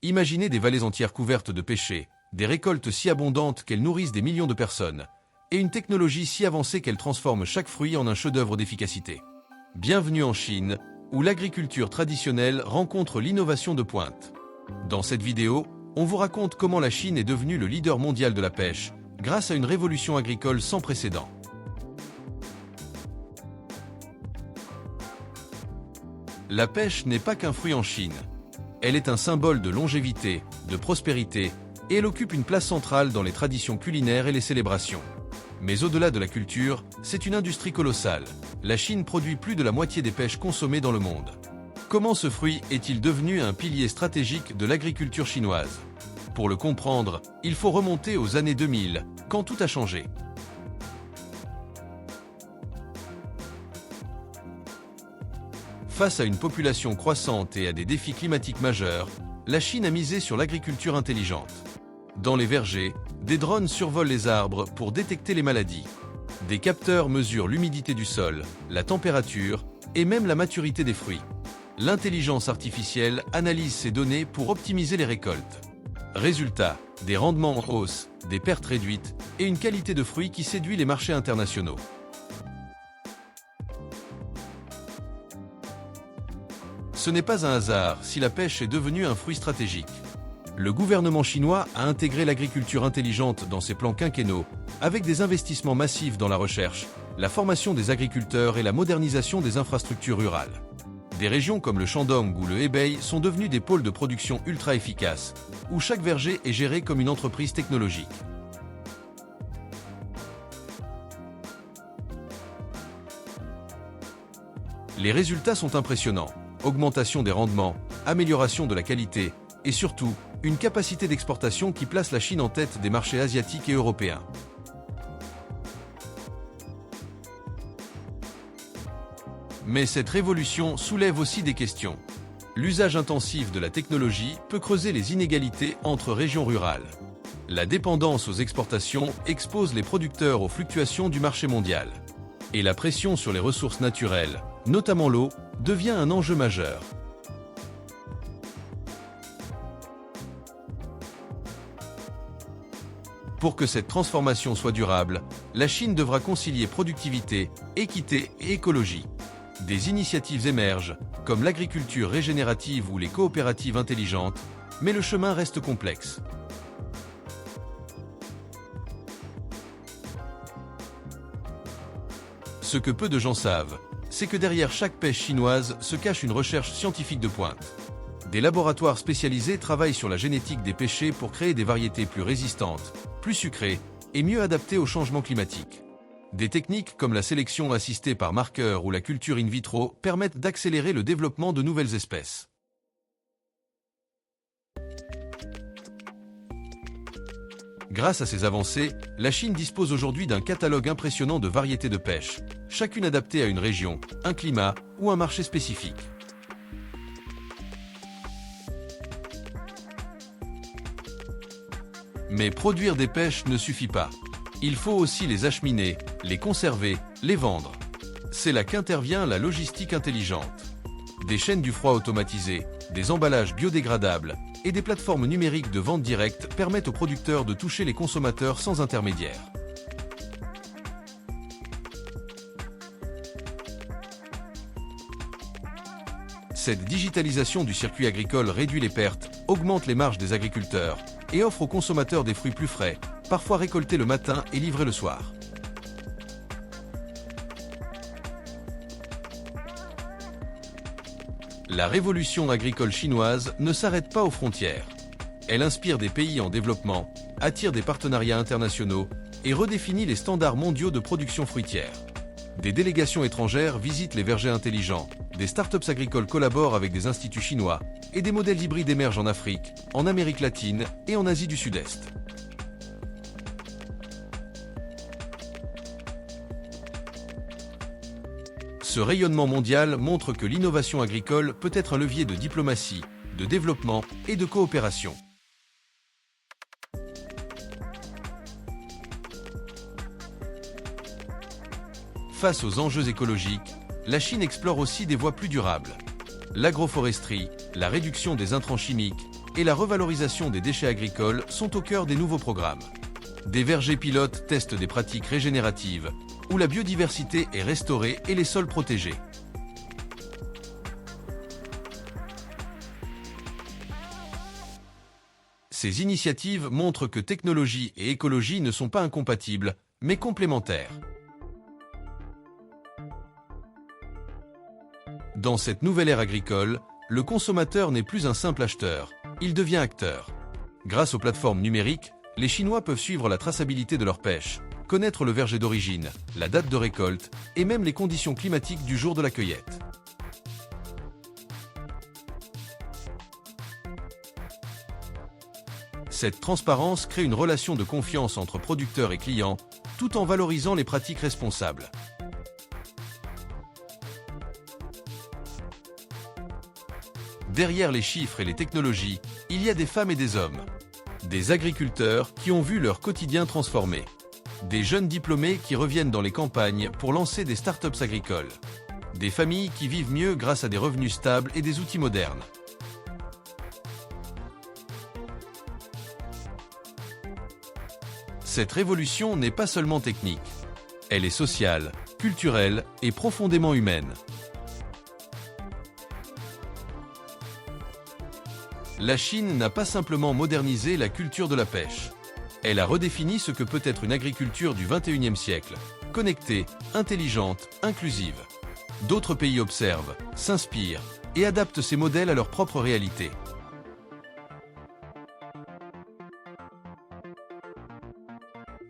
Imaginez des vallées entières couvertes de pêchers, des récoltes si abondantes qu'elles nourrissent des millions de personnes, et une technologie si avancée qu'elle transforme chaque fruit en un chef-d'œuvre d'efficacité. Bienvenue en Chine, où l'agriculture traditionnelle rencontre l'innovation de pointe. Dans cette vidéo, on vous raconte comment la Chine est devenue le leader mondial de la pêche, grâce à une révolution agricole sans précédent. La pêche n'est pas qu'un fruit en Chine. Elle est un symbole de longévité, de prospérité, et elle occupe une place centrale dans les traditions culinaires et les célébrations. Mais au-delà de la culture, c'est une industrie colossale. La Chine produit plus de la moitié des pêches consommées dans le monde. Comment ce fruit est-il devenu un pilier stratégique de l'agriculture chinoise? Pour le comprendre, il faut remonter aux années 2000, quand tout a changé. Face à une population croissante et à des défis climatiques majeurs, la Chine a misé sur l'agriculture intelligente. Dans les vergers, des drones survolent les arbres pour détecter les maladies. Des capteurs mesurent l'humidité du sol, la température et même la maturité des fruits. L'intelligence artificielle analyse ces données pour optimiser les récoltes. Résultat, des rendements en hausse, des pertes réduites et une qualité de fruits qui séduit les marchés internationaux. Ce n'est pas un hasard si la pêche est devenue un fruit stratégique. Le gouvernement chinois a intégré l'agriculture intelligente dans ses plans quinquennaux, avec des investissements massifs dans la recherche, la formation des agriculteurs et la modernisation des infrastructures rurales. Des régions comme le Shandong ou le Hebei sont devenues des pôles de production ultra efficaces, où chaque verger est géré comme une entreprise technologique. Les résultats sont impressionnants. Augmentation des rendements, amélioration de la qualité, et surtout, une capacité d'exportation qui place la Chine en tête des marchés asiatiques et européens. Mais cette révolution soulève aussi des questions. L'usage intensif de la technologie peut creuser les inégalités entre régions rurales. La dépendance aux exportations expose les producteurs aux fluctuations du marché mondial. Et la pression sur les ressources naturelles, notamment l'eau, devient un enjeu majeur. Pour que cette transformation soit durable, la Chine devra concilier productivité, équité et écologie. Des initiatives émergent, comme l'agriculture régénérative ou les coopératives intelligentes, mais le chemin reste complexe. Ce que peu de gens savent, c'est que derrière chaque pêche chinoise se cache une recherche scientifique de pointe. Des laboratoires spécialisés travaillent sur la génétique des pêchers pour créer des variétés plus résistantes, plus sucrées et mieux adaptées au changement climatique. Des techniques comme la sélection assistée par marqueurs ou la culture in vitro permettent d'accélérer le développement de nouvelles espèces. Grâce à ces avancées, la Chine dispose aujourd'hui d'un catalogue impressionnant de variétés de pêche, chacune adaptée à une région, un climat ou un marché spécifique. Mais produire des pêches ne suffit pas. Il faut aussi les acheminer, les conserver, les vendre. C'est là qu'intervient la logistique intelligente. Des chaînes du froid automatisées, des emballages biodégradables et des plateformes numériques de vente directe permettent aux producteurs de toucher les consommateurs sans intermédiaire. Cette digitalisation du circuit agricole réduit les pertes, augmente les marges des agriculteurs et offre aux consommateurs des fruits plus frais, parfois récoltés le matin et livrés le soir. La révolution agricole chinoise ne s'arrête pas aux frontières. Elle inspire des pays en développement, attire des partenariats internationaux et redéfinit les standards mondiaux de production fruitière. Des délégations étrangères visitent les vergers intelligents, des startups agricoles collaborent avec des instituts chinois et des modèles hybrides émergent en Afrique, en Amérique latine et en Asie du Sud-Est. Ce rayonnement mondial montre que l'innovation agricole peut être un levier de diplomatie, de développement et de coopération. Face aux enjeux écologiques, la Chine explore aussi des voies plus durables. L'agroforesterie, la réduction des intrants chimiques et la revalorisation des déchets agricoles sont au cœur des nouveaux programmes. Des vergers pilotes testent des pratiques régénératives, où la biodiversité est restaurée et les sols protégés. Ces initiatives montrent que technologie et écologie ne sont pas incompatibles, mais complémentaires. Dans cette nouvelle ère agricole, le consommateur n'est plus un simple acheteur, il devient acteur. Grâce aux plateformes numériques, les Chinois peuvent suivre la traçabilité de leur pêche, connaître le verger d'origine, la date de récolte et même les conditions climatiques du jour de la cueillette. Cette transparence crée une relation de confiance entre producteurs et clients, tout en valorisant les pratiques responsables. Derrière les chiffres et les technologies, il y a des femmes et des hommes. Des agriculteurs qui ont vu leur quotidien transformé. Des jeunes diplômés qui reviennent dans les campagnes pour lancer des startups agricoles. Des familles qui vivent mieux grâce à des revenus stables et des outils modernes. Cette révolution n'est pas seulement technique. Elle est sociale, culturelle et profondément humaine. La Chine n'a pas simplement modernisé la culture de la pêche. Elle a redéfini ce que peut être une agriculture du XXIe siècle, connectée, intelligente, inclusive. D'autres pays observent, s'inspirent et adaptent ces modèles à leur propre réalité.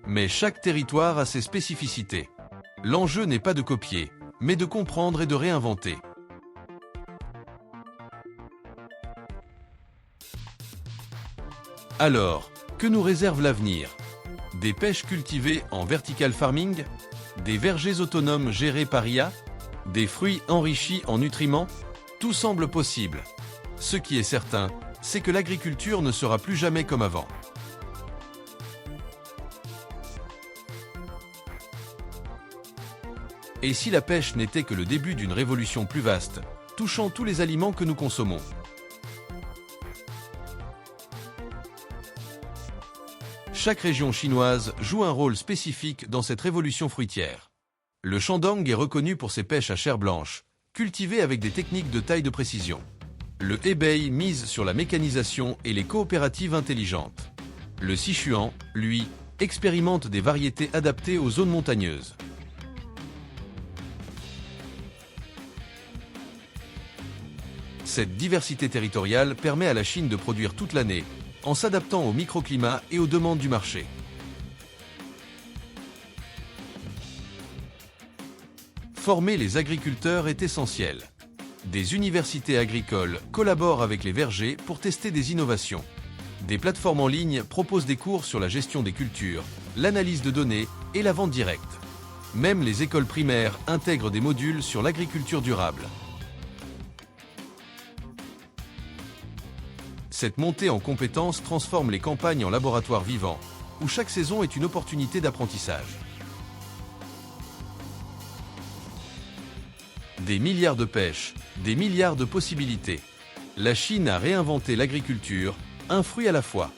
Mais chaque territoire a ses spécificités. L'enjeu n'est pas de copier, mais de comprendre et de réinventer. Alors, que nous réserve l'avenir? Des pêches cultivées en vertical farming? Des vergers autonomes gérés par IA? Des fruits enrichis en nutriments? Tout semble possible. Ce qui est certain, c'est que l'agriculture ne sera plus jamais comme avant. Et si la pêche n'était que le début d'une révolution plus vaste, touchant tous les aliments que nous consommons? Chaque région chinoise joue un rôle spécifique dans cette révolution fruitière. Le Shandong est reconnu pour ses pêches à chair blanche, cultivées avec des techniques de taille de précision. Le Hebei mise sur la mécanisation et les coopératives intelligentes. Le Sichuan, lui, expérimente des variétés adaptées aux zones montagneuses. Cette diversité territoriale permet à la Chine de produire toute l'année, en s'adaptant au microclimat et aux demandes du marché. Former les agriculteurs est essentiel. Des universités agricoles collaborent avec les vergers pour tester des innovations. Des plateformes en ligne proposent des cours sur la gestion des cultures, l'analyse de données et la vente directe. Même les écoles primaires intègrent des modules sur l'agriculture durable. Cette montée en compétences transforme les campagnes en laboratoires vivants, où chaque saison est une opportunité d'apprentissage. Des milliards de pêches, des milliards de possibilités. La Chine a réinventé l'agriculture, un fruit à la fois.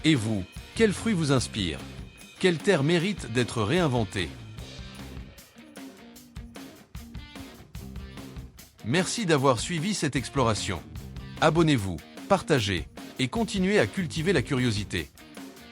Et vous, quel fruit vous inspire? Quelle terre mérite d'être réinventée? Merci d'avoir suivi cette exploration. Abonnez-vous, partagez et continuez à cultiver la curiosité.